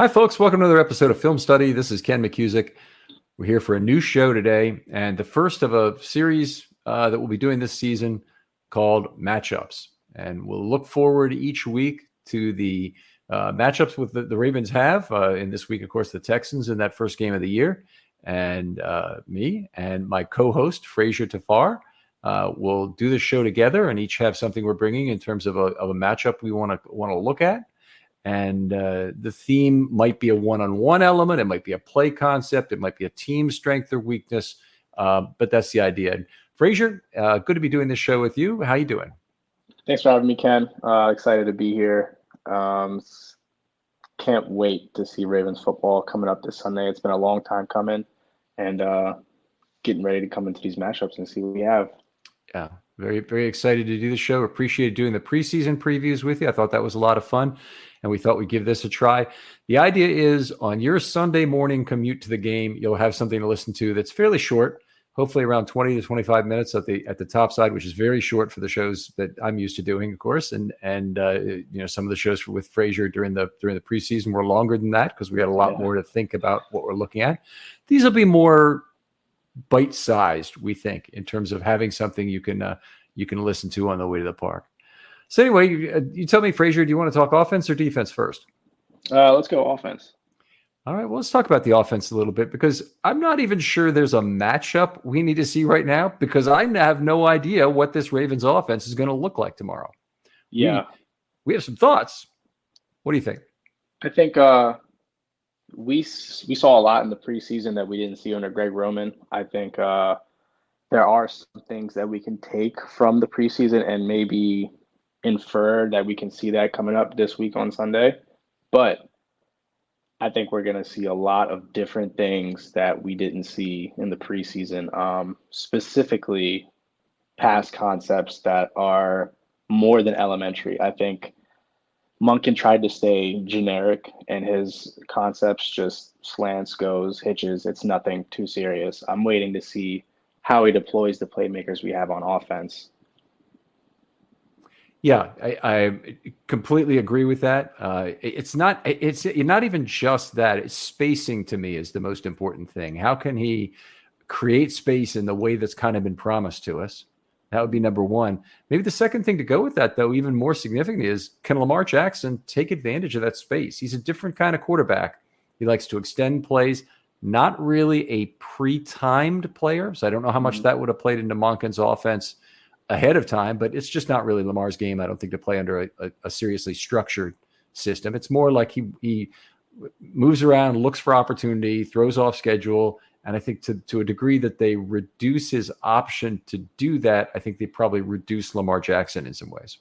Hi, folks. Welcome to another episode of Film Study. This is Ken McCusick. We're here for a new show today, and the first of a series that we'll be doing this season called Matchups. And we'll look forward each week to the matchups with the Ravens have. In this week, of course, the Texans in that first game of the year. And me and my co-host, Frazier Tafar, will do the show together and each have something we're bringing in terms of a matchup we want to look at. And the theme might be a one-on-one element. It might be a play concept. It might be a team strength or weakness. But that's the idea. And Frazier, good to be doing this show with you. How you doing? Thanks for having me, Ken. Excited to be here. Can't wait to see Ravens football coming up this Sunday. It's been a long time coming, and getting ready to come into these matchups and see what we have. Yeah, very, very excited to do the show. Appreciated doing the preseason previews with you. I thought that was a lot of fun, and we thought we'd give this a try. The idea is on your Sunday morning commute to the game, you'll have something to listen to that's fairly short, hopefully around 20 to 25 minutes at the top side, which is very short for the shows that I'm used to doing, of course. And some of the shows with Frazier during the preseason were longer than that because we had a lot more to think about what we're looking at. These will be more bite-sized, we think, in terms of having something you can listen to on the way to the park. So anyway, you tell me, Frazier, do you want to talk offense or defense first? Let's go offense. All right, well, let's talk about the offense a little bit because I'm not even sure there's a matchup we need to see right now because I have no idea what this Ravens offense is going to look like tomorrow. Yeah. We have some thoughts. What do you think? I think we saw a lot in the preseason that we didn't see under Greg Roman. I think there are some things that we can take from the preseason and maybe infer that we can see that coming up this week on Sunday. But I think we're going to see a lot of different things that we didn't see in the preseason, specifically pass concepts that are more than elementary. I think Monken tried to stay generic, and his concepts just slants, goes, hitches. It's nothing too serious. I'm waiting to see how he deploys the playmakers we have on offense. Yeah, I completely agree with that. It's not even just that. It's spacing to me is the most important thing. How can he create space in the way that's kind of been promised to us? That would be number one. Maybe the second thing to go with that, though, even more significant, is can Lamar Jackson take advantage of that space? He's a different kind of quarterback. He likes to extend plays, not really a pre-timed player. So I don't know how much that would have played into Monken's offense ahead of time, but it's just not really Lamar's game, I don't think, to play under a seriously structured system. It's more like he moves around, looks for opportunity, throws off schedule. And I think to a degree that they reduce his option to do that, I think they probably reduce Lamar Jackson in some ways.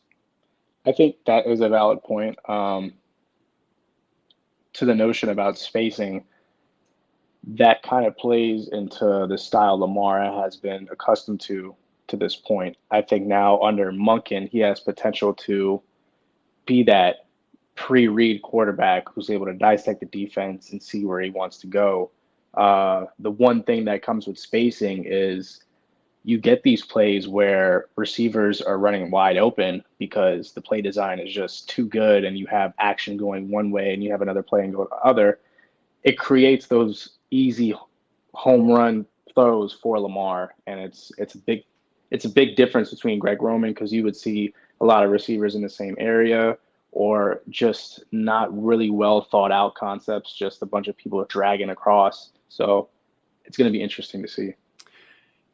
I think that is a valid point. To the notion about spacing, that kind of plays into the style Lamar has been accustomed to this point. I think now under Monken, he has potential to be that pre-read quarterback who's able to dissect the defense and see where he wants to go. The one thing that comes with spacing is you get these plays where receivers are running wide open because the play design is just too good and you have action going one way and you have another play and go the other. It creates those easy home run throws for Lamar, and it's a big difference between Greg Roman because you would see a lot of receivers in the same area or just not really well thought out concepts, just a bunch of people dragging across. So it's going to be interesting to see.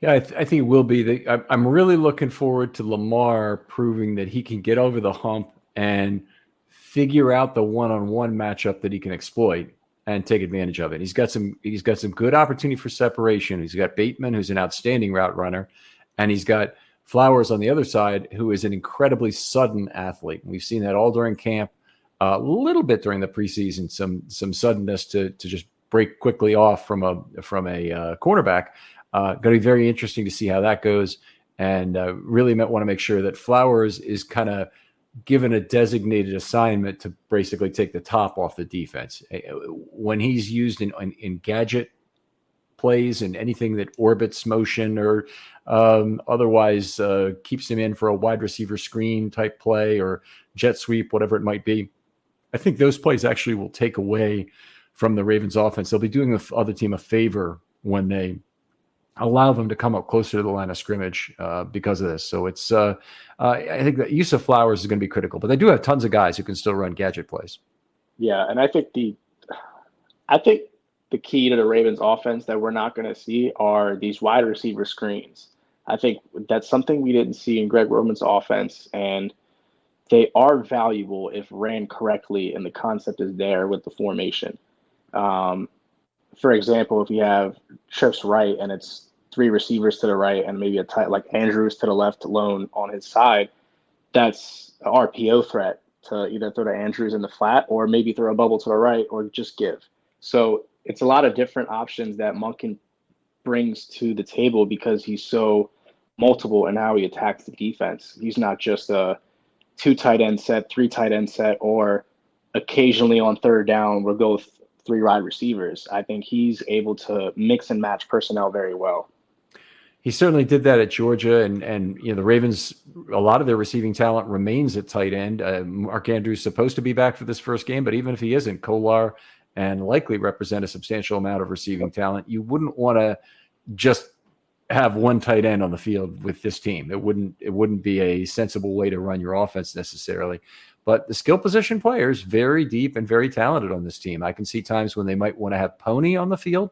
Yeah, I think it will be. I'm really looking forward to Lamar proving that he can get over the hump and figure out the one-on-one matchup that he can exploit and take advantage of it. He's got some good opportunity for separation. He's got Bateman, who's an outstanding route runner, and he's got Flowers on the other side, who is an incredibly sudden athlete. We've seen that all during camp, a little bit during the preseason, some suddenness to just break quickly off from a cornerback. Going to be very interesting to see how that goes, and really want to make sure that Flowers is kind of given a designated assignment to basically take the top off the defense. When he's used in gadget plays and anything that orbits motion or otherwise keeps him in for a wide receiver screen type play or jet sweep, whatever it might be, I think those plays actually will take away from the Ravens offense. They'll be doing the other team a favor when they allow them to come up closer to the line of scrimmage because of this. So I think the use of Flowers is going to be critical, but they do have tons of guys who can still run gadget plays. Yeah, and I think the key to the Ravens offense that we're not going to see are these wide receiver screens. I think that's something we didn't see in Greg Roman's offense, and they are valuable if ran correctly and the concept is there with the formation. Um, for example, if you have trips right and it's three receivers to the right and maybe a tight like Andrews to the left alone on his side, that's an RPO threat to either throw to Andrews in the flat or maybe throw a bubble to the right or just give. So it's a lot of different options that Monken brings to the table because he's so multiple in how he attacks the defense. He's not just a two tight end set, three tight end set, or occasionally on third down we'll go with three wide receivers. I think he's able to mix and match personnel very well. He certainly did that at Georgia, and the Ravens. A lot of their receiving talent remains at tight end. Mark Andrews is supposed to be back for this first game, but even if he isn't, Kolar and likely represent a substantial amount of receiving talent. You wouldn't want to just have one tight end on the field with this team. It wouldn't be a sensible way to run your offense necessarily. But the skill position players, very deep and very talented on this team. I can see times when they might want to have Pony on the field,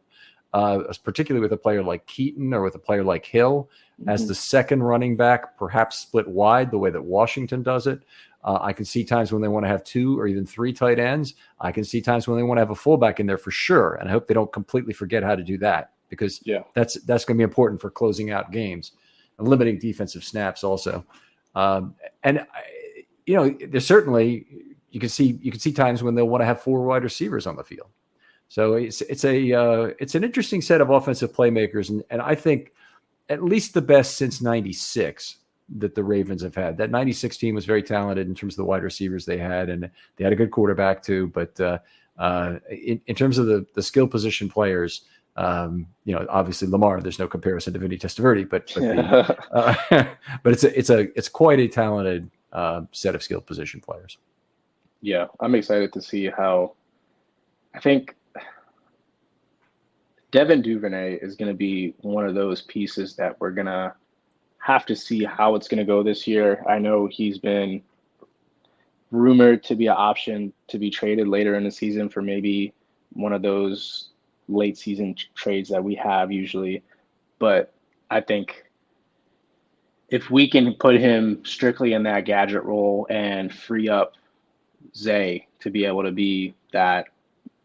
particularly with a player like Keaton or with a player like Hill as the second running back, perhaps split wide the way that Washington does it. I can see times when they want to have two or even three tight ends. I can see times when they want to have a fullback in there for sure. And I hope they don't completely forget how to do that because that's going to be important for closing out games and limiting defensive snaps also. There's certainly you can see times when they'll want to have four wide receivers on the field. So it's an interesting set of offensive playmakers, and I think at least the best since '96 that the Ravens have had. That '96 team was very talented in terms of the wide receivers they had, and they had a good quarterback too. But in terms of the skill position players, obviously Lamar, there's no comparison to Vinny Testaverde, but it's quite a talented set of skill position players. Yeah, I'm excited to see how. I think Devin Duvernay is going to be one of those pieces that we're going to have to see how it's going to go this year. I know he's been rumored to be an option to be traded later in the season for maybe one of those late season trades that we have usually. But I think if we can put him strictly in that gadget role and free up Zay to be able to be that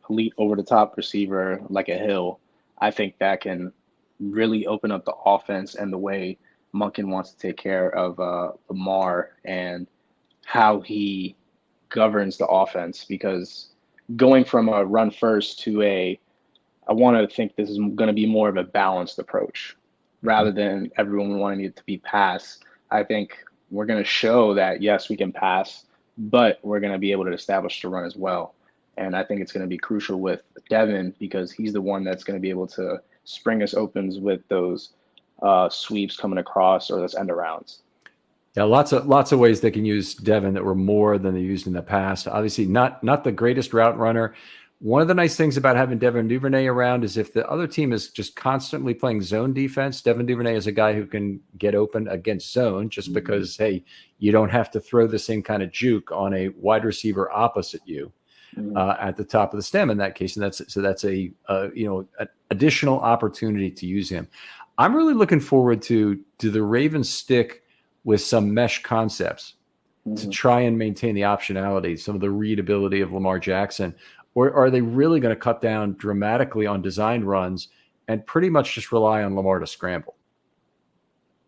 elite over the top receiver like a Hill, I think that can really open up the offense and the way Monken wants to take care of Lamar and how he governs the offense. Because going from a run first to I want to think this is going to be more of a balanced approach rather than everyone wanting it to be pass. I think we're going to show that, yes, we can pass, but we're going to be able to establish the run as well. And I think it's going to be crucial with Devin because he's the one that's going to be able to spring us opens with those sweeps coming across or those end arounds. Yeah, lots of ways they can use Devin that were more than they used in the past. Obviously, not the greatest route runner. One of the nice things about having Devin Duvernay around is if the other team is just constantly playing zone defense, Devin Duvernay is a guy who can get open against zone just because, hey, you don't have to throw the same kind of juke on a wide receiver opposite you. At the top of the stem in that case, and that's an additional opportunity to use him. I'm really looking forward to the Ravens stick with some mesh concepts to try and maintain the optionality, some of the readability of Lamar Jackson, or are they really going to cut down dramatically on design runs and pretty much just rely on Lamar to scramble?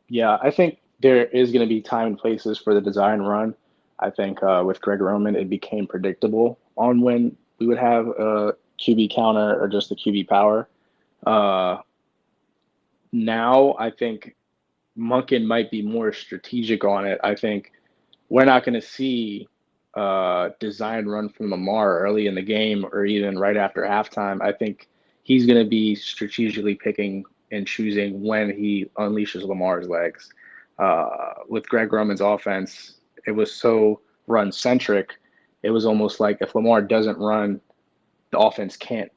Yeah, I think there is going to be time and places for the design run. I think with Greg Roman, it became predictable on when we would have a QB counter or just the QB power. Now, I think Monken might be more strategic on it. I think we're not going to see design run from Lamar early in the game or even right after halftime. I think he's going to be strategically picking and choosing when he unleashes Lamar's legs. With Greg Roman's offense, it was so run-centric, it was almost like if Lamar doesn't run, the offense can't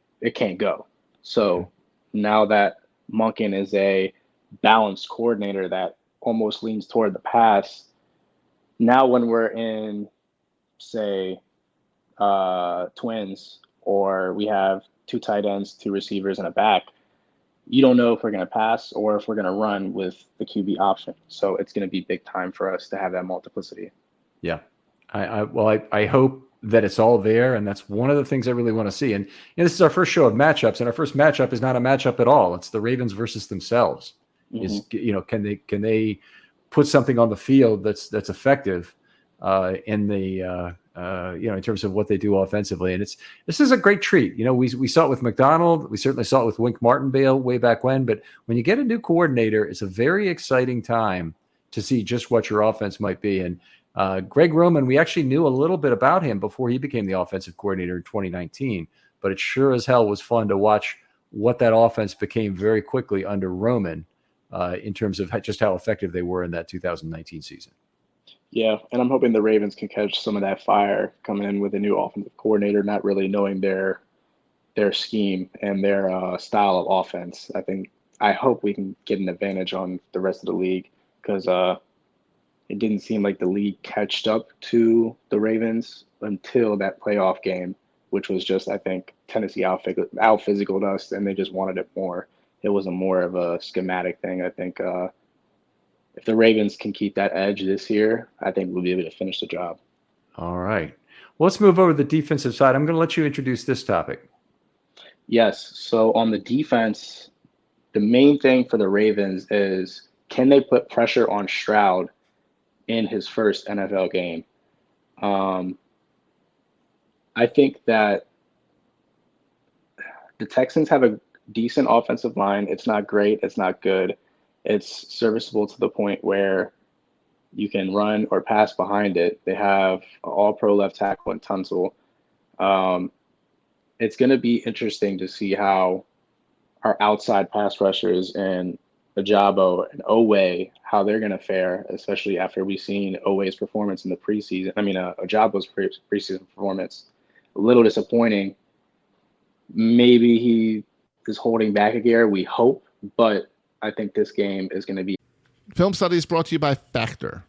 go. So now that Monken is a balanced coordinator that almost leans toward the pass, now when we're in, say, twins, or we have two tight ends, two receivers, and a back, you don't know if we're going to pass or if we're going to run with the QB option. So it's going to be big time for us to have that multiplicity. Yeah. I hope that it's all there, and that's one of the things I really want to see. And this is our first show of matchups, and our first matchup is not a matchup at all. It's the Ravens versus themselves. Can they put something on the field that's effective in the in terms of what they do offensively? And this is a great treat. We saw it with McDonald. We certainly saw it with Wink Martindale way back when. But when you get a new coordinator, it's a very exciting time to see just what your offense might be. And Greg Roman, we actually knew a little bit about him before he became the offensive coordinator in 2019. But it sure as hell was fun to watch what that offense became very quickly under Roman in terms of just how effective they were in that 2019 season. Yeah, and I'm hoping the Ravens can catch some of that fire coming in with a new offensive coordinator, not really knowing their scheme and their style of offense. I hope we can get an advantage on the rest of the league, because it didn't seem like the league catched up to the Ravens until that playoff game, which was just, I think, Tennessee out physical us, and they just wanted it more. It was more of a schematic thing. I think if the Ravens can keep that edge this year, I think we'll be able to finish the job. All right. Well, let's move over to the defensive side. I'm going to let you introduce this topic. Yes. So on the defense, the main thing for the Ravens is, can they put pressure on Stroud in his first NFL game? I think that the Texans have a decent offensive line. It's not great. It's not good. It's serviceable to the point where you can run or pass behind it. They have an all-pro left tackle in Tunsil. It's going to be interesting to see how our outside pass rushers and Ajabo and Owe, how they're going to fare, especially after we've seen Owe's performance in the preseason. Ajabo's preseason performance, a little disappointing. Maybe he is holding back a gear, we hope, but I think this game is going to be. Film Study is brought to you by Factor.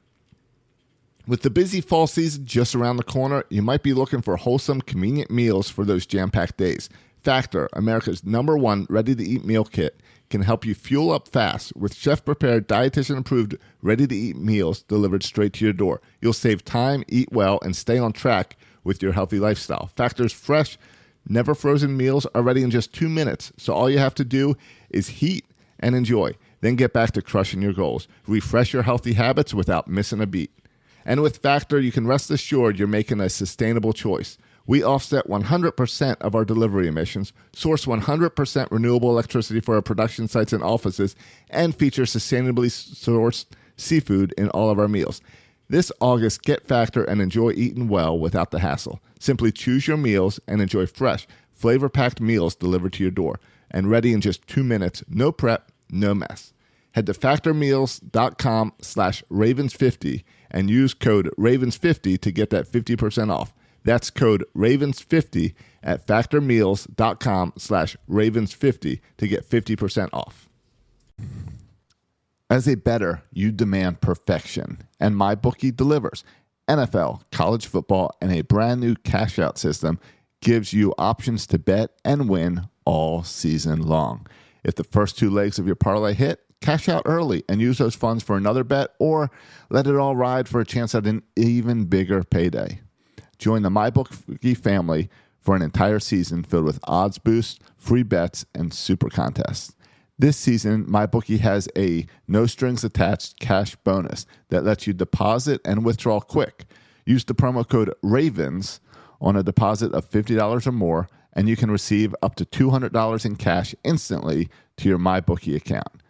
With the busy fall season just around the corner, you might be looking for wholesome, convenient meals for those jam-packed days. Factor, America's #1 ready-to-eat meal kit, can help you fuel up fast with chef-prepared, dietitian-approved, ready-to-eat meals delivered straight to your door. You'll save time, eat well, and stay on track with your healthy lifestyle. Factor's fresh, never frozen meals are ready in just 2 minutes, so all you have to do is heat and enjoy. Then get back to crushing your goals. Refresh your healthy habits without missing a beat. And with Factor, you can rest assured you're making a sustainable choice. We offset 100% of our delivery emissions, source 100% renewable electricity for our production sites and offices, and feature sustainably sourced seafood in all of our meals. This August, get Factor and enjoy eating well without the hassle. Simply choose your meals and enjoy fresh, flavor-packed meals delivered to your door and ready in just 2 minutes. No prep, no mess. Head to factormeals.com/Ravens50 and use code Ravens50 to get that 50% off. That's code Ravens50 at factormeals.com/Ravens50 to get 50% off. As a bettor, you demand perfection, and MyBookie delivers. NFL, college football, and a brand new cash-out system gives you options to bet and win all season long. If the first 2 legs of your parlay hit, cash out early and use those funds for another bet, or let it all ride for a chance at an even bigger payday. Join the MyBookie family for an entire season filled with odds boosts, free bets, and super contests. This season, MyBookie has a no-strings-attached cash bonus that lets you deposit and withdraw quick. Use the promo code RAVENS on a deposit of $50 or more, and you can receive up to $200 in cash instantly to your MyBookie account.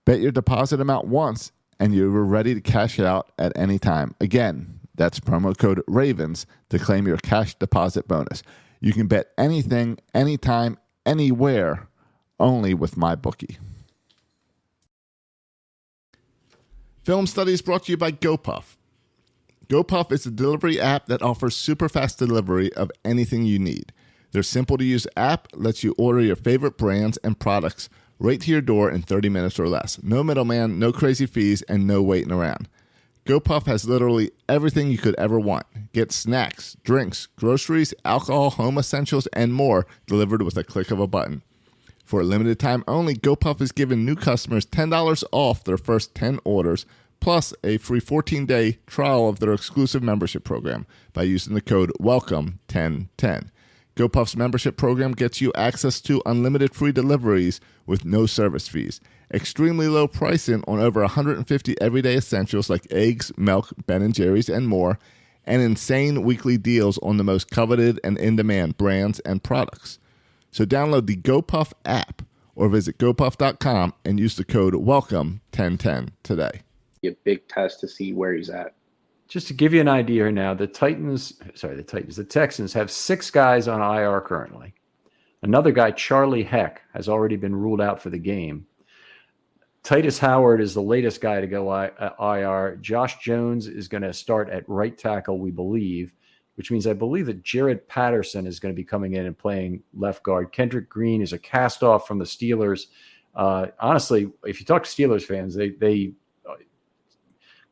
Bet your deposit amount once, and you're ready to cash out at any time. Again, that's promo code RAVENS to claim your cash deposit bonus. You can bet anything, anytime, anywhere, only with MyBookie. Film Study is brought to you by GoPuff. GoPuff is a delivery app that offers super fast delivery of anything you need. Their simple-to-use app lets you order your favorite brands and products right to your door in 30 minutes or less. No middleman, no crazy fees, and no waiting around. GoPuff has literally everything you could ever want. Get snacks, drinks, groceries, alcohol, home essentials, and more delivered with a click of a button. For a limited time only, GoPuff is giving new customers $10 off their first 10 orders, plus a free 14-day trial of their exclusive membership program by using the code WELCOME1010. GoPuff's membership program gets you access to unlimited free deliveries with no service fees, extremely low pricing on over 150 everyday essentials like eggs, milk, Ben & Jerry's, and more, and insane weekly deals on the most coveted and in-demand brands and products. So download the GoPuff app or visit gopuff.com and use the code WELCOME1010 today. A big test to see where he's at. Just to give you an idea now, the Texans have 6 guys on IR currently. Another guy, Charlie Heck, has already been ruled out for the game. Titus Howard is the latest guy to go IR. Josh Jones is going to start at right tackle, we believe, which means I believe that Jared Patterson is going to be coming in and playing left guard. Kendrick Green is a cast-off from the Steelers. Honestly, if you talk to Steelers fans, they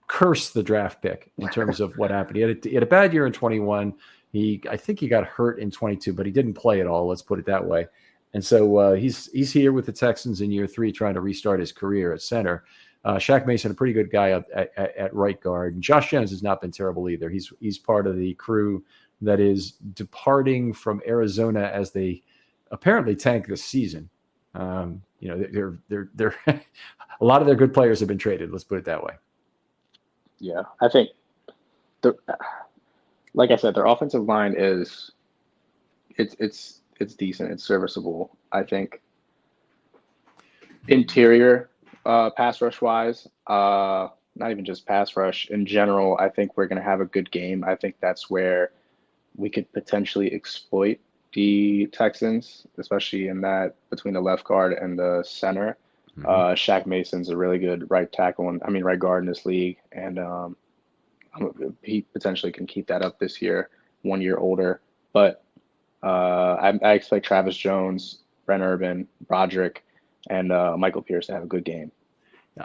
curse the draft pick in terms of what happened. He had a bad year in 21. I think he got hurt in 22, but he didn't play at all. Let's put it that way. And so he's here with the Texans in year 3, trying to restart his career at center. Shaq Mason, a pretty good guy at right guard. And Josh Jones has not been terrible either. He's part of the crew that is departing from Arizona as they apparently tank this season. They're a lot of their good players have been traded. Let's put it that way. Yeah, I think, like I said, their offensive line is it's decent, it's serviceable. I think interior pass rush wise, not even just pass rush in general, I think we're going to have a good game. I think that's where we could potentially exploit the Texans, especially in that between the left guard and the center. Shaq Mason's a really good right guard in this league, and he potentially can keep that up this year, 1 year older. But I expect Travis Jones, Brent Urban, Broderick, and Michael Pierce to have a good game.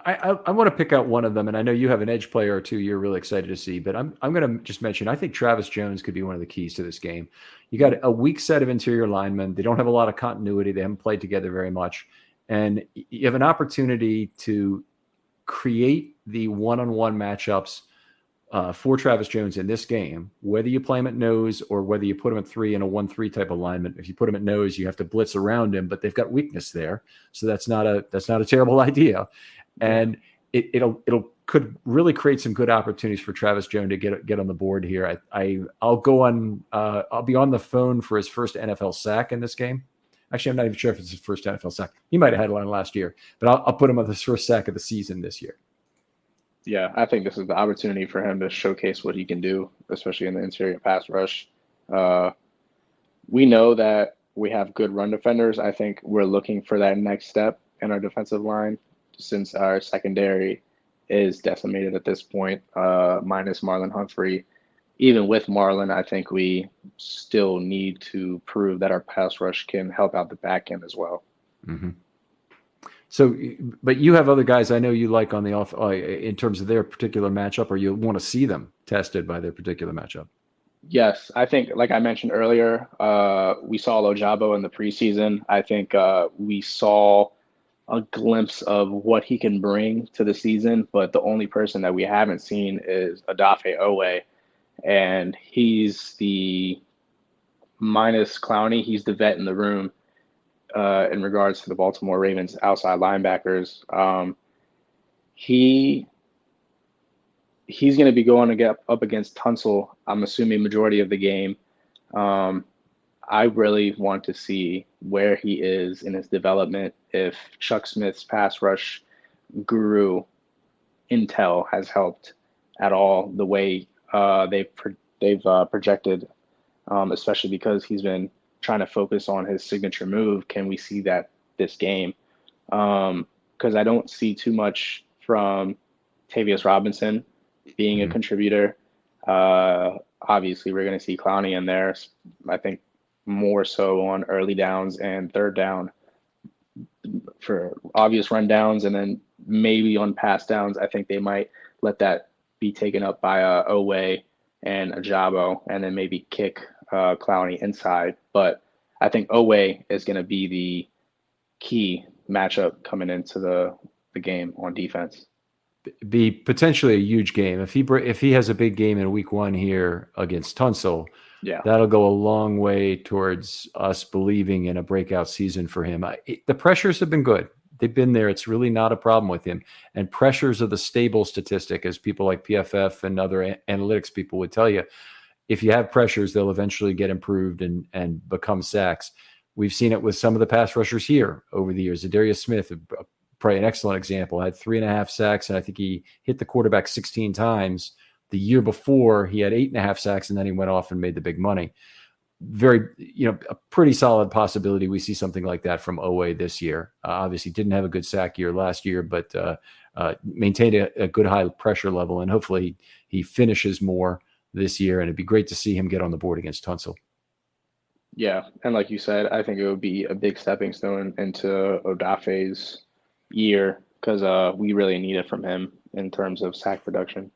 I want to pick out one of them, and I know you have an edge player or two you're really excited to see, but I'm going to just mention, I think Travis Jones could be one of the keys to this game. You got a weak set of interior linemen. They don't have a lot of continuity. They haven't played together very much. And you have an opportunity to create the one-on-one matchups for Travis Jones in this game, whether you play him at nose or whether you put him at 3 in a 1-3 type alignment. If you put him at nose, you have to blitz around him, but they've got weakness there. So that's not a terrible idea. And it'll could really create some good opportunities for Travis Jones to get on the board here. I'll go on. I'll be on the phone for his first NFL sack in this game. Actually, I'm not even sure if it's his first NFL sack. He might have had one last year, but I'll put him on his first sack of the season this year. Yeah, I think this is the opportunity for him to showcase what he can do, especially in the interior pass rush. We know that we have good run defenders. I think we're looking for that next step in our defensive line, since our secondary is decimated at this point, minus Marlon Humphrey. Even with Marlon, I think we still need to prove that our pass rush can help out the back end as well. Mm-hmm. So, but you have other guys I know you like on the off in terms of their particular matchup, or you want to see them tested by their particular matchup. Yes, I think, like I mentioned earlier, we saw Ojabo in the preseason. I think we saw a glimpse of what he can bring to the season, but the only person that we haven't seen is Odafe Owe. And he's the minus Clowney. He's the vet in the room in regards to the Baltimore Ravens outside linebackers. He's going to be going to get up against Tunsil, I'm assuming, majority of the game. I really want to see where he is in his development. If Chuck Smith's pass rush guru intel has helped at all, the way they've projected, especially because he's been trying to focus on his signature move. Can we see that this game? Because I don't see too much from Tavius Robinson being a contributor. Obviously, we're going to see Clowney in there. I think more so on early downs and third down for obvious run downs, and then maybe on pass downs. I think they might let that be taken up by Owe and a Jabo, and then maybe kick Clowney inside. But I think Owe is going to be the key matchup coming into the game on defense. Be potentially a huge game if he has a big game in week 1 here against Tunsil. Yeah, that'll go a long way towards us believing in a breakout season for him. The pressures have been good. They've been there. It's really not a problem with him. And pressures are the stable statistic, as people like PFF and other analytics people would tell you. If you have pressures, they'll eventually get improved and become sacks. We've seen it with some of the pass rushers here over the years. Zadarius Smith, probably an excellent example, had 3.5 sacks, and I think he hit the quarterback 16 times. The year before, he had 8.5 sacks, and then he went off and made the big money. Very, a pretty solid possibility we see something like that from Owe this year. Obviously, didn't have a good sack year last year, but maintained a good high pressure level, and hopefully he finishes more this year, and it'd be great to see him get on the board against Tunsil. Yeah, and like you said, I think it would be a big stepping stone into Odafe's year because we really need it from him in terms of sack production.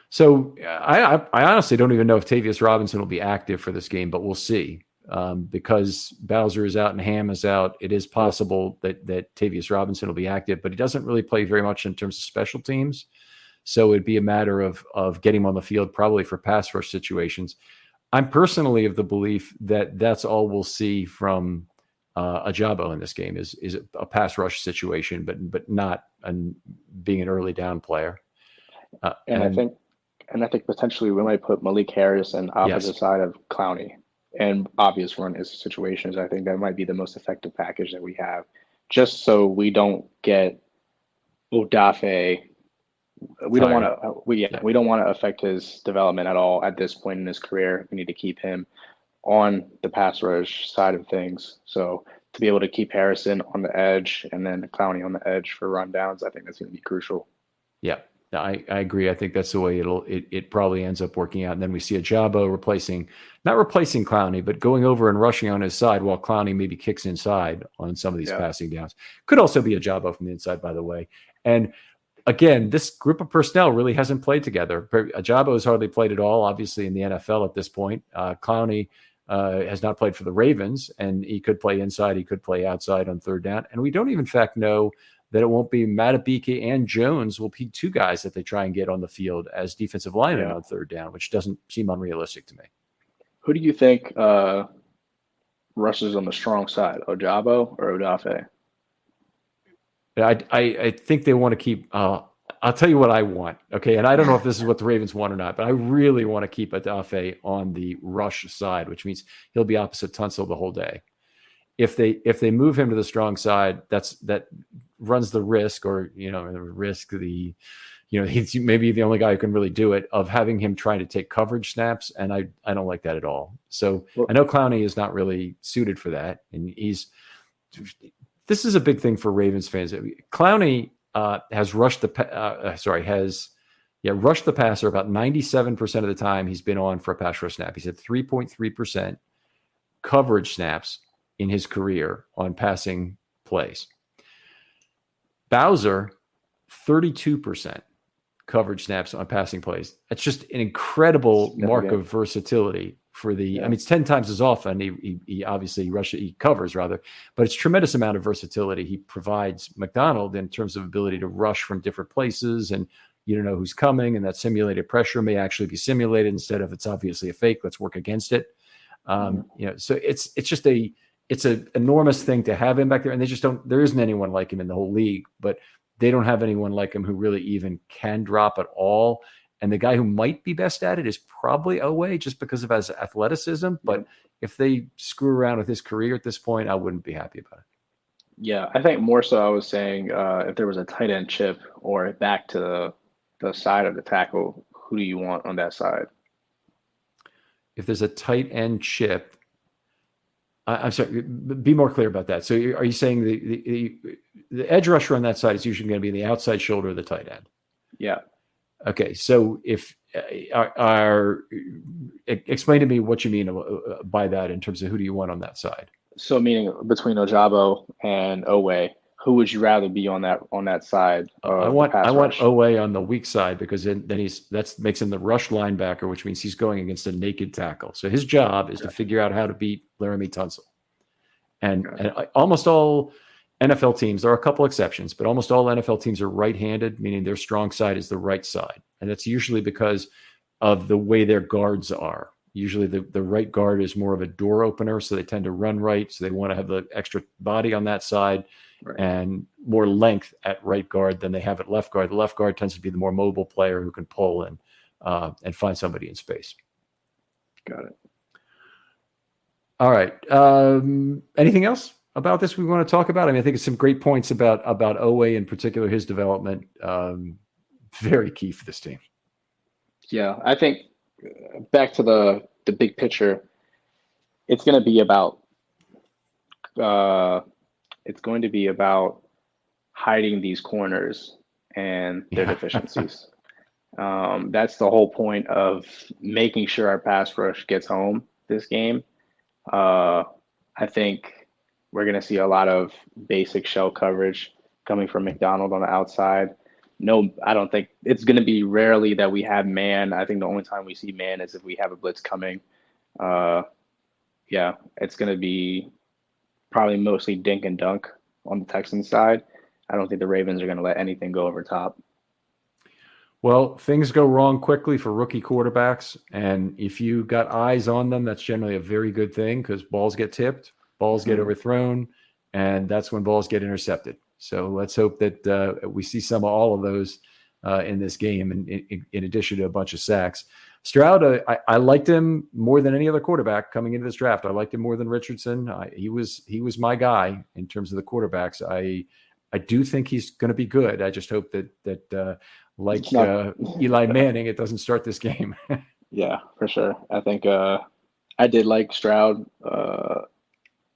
So I honestly don't even know if Tavius Robinson will be active for this game, but we'll see. Because Bowser is out and Ham is out, it is possible that Tavius Robinson will be active, but he doesn't really play very much in terms of special teams. So it'd be a matter of getting him on the field probably for pass rush situations. I'm personally of the belief that that's all we'll see from Ajabo in this game is a pass rush situation, but not being an early down player. And I think potentially we might put Malik Harris on opposite side of Clowney and obvious run his situations. I think that might be the most effective package that we have, just so we don't get Odafe. We don't want to affect his development at all at this point in his career. We need to keep him on the pass rush side of things. So to be able to keep Harrison on the edge and then Clowney on the edge for rundowns, I think that's going to be crucial. Yeah. I agree. I think that's the way it probably ends up working out. And then we see Ajabo not replacing Clowney, but going over and rushing on his side while Clowney maybe kicks inside on some of these passing downs. Could also be Ajabo from the inside, by the way. And again, this group of personnel really hasn't played together. Ajabo has hardly played at all, obviously, in the NFL at this point. Clowney has not played for the Ravens, and he could play inside. He could play outside on third down. And we don't even, in fact, know that it won't be Matabike and Jones will be two guys that they try and get on the field as defensive linemen on third down, which doesn't seem unrealistic to me. Who do you think rushes on the strong side, Ajabo or Odafe? I think they want to keep I'll tell you what I want, okay? And I don't know if this is what the Ravens want or not, but I really want to keep Odafe on the rush side, which means he'll be opposite Tunsil the whole day. If they move him to the strong side, that runs the risk, he's maybe the only guy who can really do it, of having him trying to take coverage snaps, and I don't like that at all. So I know Clowney is not really suited for that, and this is a big thing for Ravens fans. Clowney has rushed the passer about 97% of the time he's been on for a pass rush snap. He's had 3.3% coverage snaps in his career on passing plays. Bowser, 32% coverage snaps on passing plays. That's just an incredible mark of versatility for the. I mean, it's 10 times as often. He obviously he covers rather, but it's tremendous amount of versatility he provides McDonald in terms of ability to rush from different places, and you don't know who's coming, and that simulated pressure may actually be simulated instead of it's obviously a fake. Let's work against it. So it's an enormous thing to have him back there, and there isn't anyone like him in the whole league, but they don't have anyone like him who really even can drop at all. And the guy who might be best at it is probably Owe, just because of his athleticism. But if they screw around with his career at this point, I wouldn't be happy about it. Yeah, I think more so I was saying if there was a tight end chip or back to the side of the tackle, who do you want on that side? If there's a tight end chip, I'm sorry, be more clear about that. So are you saying the edge rusher on that side is usually going to be the outside shoulder of the tight end? Yeah. Okay, so if explain to me what you mean by that in terms of who do you want on that side? So meaning between Ojabo and Owe, who would you rather be on that side of the pass rush? Owe on the weak side, because then that makes him the rush linebacker, which means he's going against a naked tackle. So his job is to figure out how to beat Laramie Tunsil. And almost all NFL teams, there are a couple exceptions, but almost all NFL teams are right-handed, meaning their strong side is the right side. And that's usually because of the way their guards are. Usually the right guard is more of a door opener, so they tend to run right. So they want to have the extra body on that side and more length at right guard than they have at left guard. The left guard tends to be the more mobile player who can pull and find somebody in space. Got it. All right. Anything else about this we want to talk about? I mean, I think it's some great points about Owe in particular, his development. Very key for this team. Yeah, I think back to the big picture, it's going to be about hiding these corners and their deficiencies. That's the whole point of making sure our pass rush gets home this game. I think we're going to see a lot of basic shell coverage coming from McDonald on the outside. No, I don't think it's going to be rarely that we have man. I think the only time we see man is if we have a blitz coming. Yeah, it's going to be probably mostly dink and dunk on the Texans side. I don't think the Ravens are going to let anything go over top. Well, things go wrong quickly for rookie quarterbacks. And if you got eyes on them, that's generally a very good thing, because balls get tipped, balls get overthrown, and that's when balls get intercepted. So let's hope that we see some of all of those in this game, and in addition to a bunch of sacks. Stroud, I liked him more than any other quarterback coming into this draft. I liked him more than Richardson. He was my guy in terms of the quarterbacks. I do think he's going to be good. I just hope that like Eli Manning, it doesn't start this game. Yeah, for sure. I think I did like Stroud.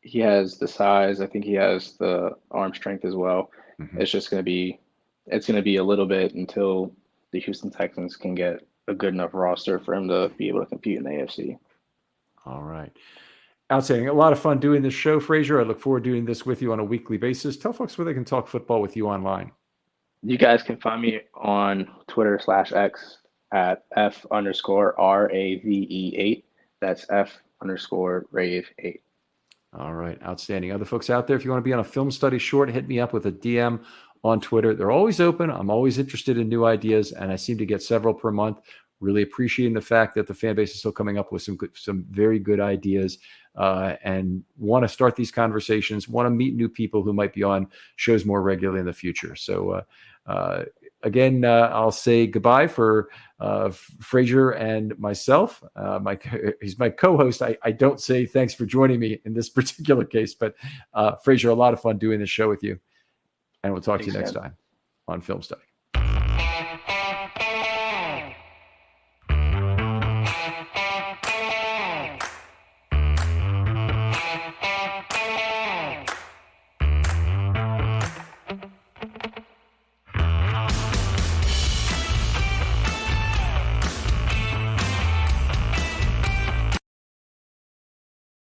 He has the size. I think he has the arm strength as well. Mm-hmm. It's going to be a little bit until the Houston Texans can get a good enough roster for him to be able to compete in the AFC. All right. Outstanding. A lot of fun doing this show, Frazier. I look forward to doing this with you on a weekly basis. Tell folks where they can talk football with you online. You guys can find me on Twitter/X at F_RAVE8. That's F_Rave8. All right. Outstanding. Other folks out there, if you want to be on a film study short, hit me up with a DM on Twitter. They're always open. I'm always interested in new ideas, and I seem to get several per month. Really appreciating the fact that the fan base is still coming up with some very good ideas, and want to start these conversations, want to meet new people who might be on shows more regularly in the future. So again, I'll say goodbye for Frazier and myself. He's my co-host. I don't say thanks for joining me in this particular case, but Frazier, a lot of fun doing this show with you. And we'll talk to you next time on Film Study.